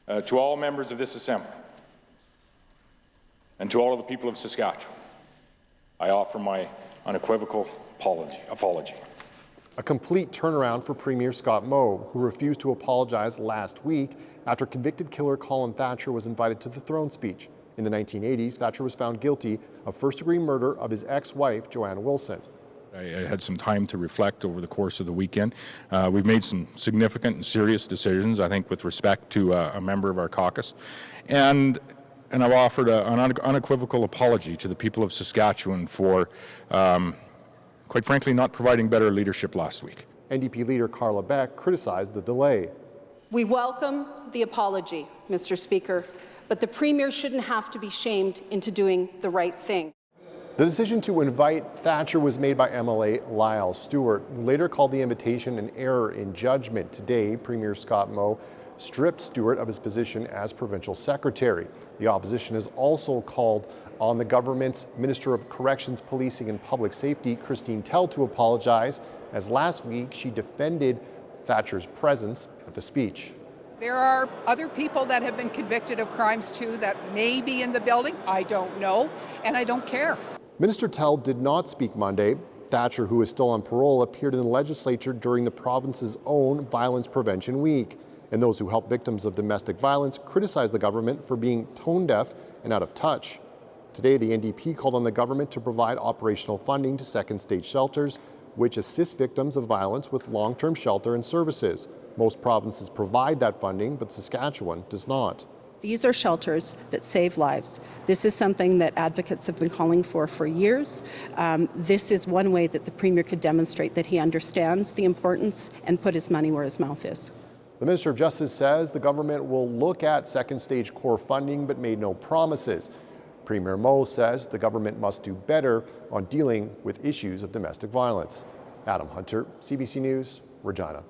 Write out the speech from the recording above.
To all members of this Assembly and to all of the people of Saskatchewan, I offer my unequivocal apology. A complete turnaround for Premier Scott Moe, who refused to apologize last week after convicted killer Colin Thatcher was invited to the throne speech. In the 1980s, Thatcher was found guilty of first-degree murder of his ex-wife, Joanna Wilson. I had some time to reflect over the course of the weekend. We've made some significant and serious decisions, I think, with respect to a member of our caucus. And I've offered an unequivocal apology to the people of Saskatchewan for, quite frankly, not providing better leadership last week. NDP leader Carla Beck criticized the delay. We welcome the apology, Mr. Speaker, but the Premier shouldn't have to be shamed into doing the right thing. The decision to invite Thatcher was made by MLA Lyle Stewart, who later called the invitation an error in judgment. Today, Premier Scott Moe stripped Stewart of his position as provincial secretary. The opposition has also called on the government's Minister of Corrections, Policing and Public Safety, Christine Tell, to apologize, as last week she defended Thatcher's presence at the speech. There are other people that have been convicted of crimes too that may be in the building. I don't know, and I don't care. Minister Tell did not speak Monday. Thatcher, who is still on parole, appeared in the legislature during the province's own Violence Prevention Week. And those who help victims of domestic violence criticized the government for being tone-deaf and out of touch. Today, the NDP called on the government to provide operational funding to second-stage shelters, which assist victims of violence with long-term shelter and services. Most provinces provide that funding, but Saskatchewan does not. These are shelters that save lives. This is something that advocates have been calling for years. This is one way that the Premier could demonstrate that he understands the importance and put his money where his mouth is. The Minister of Justice says the government will look at second-stage core funding, but made no promises. Premier Moe says the government must do better on dealing with issues of domestic violence. Adam Hunter, CBC News, Regina.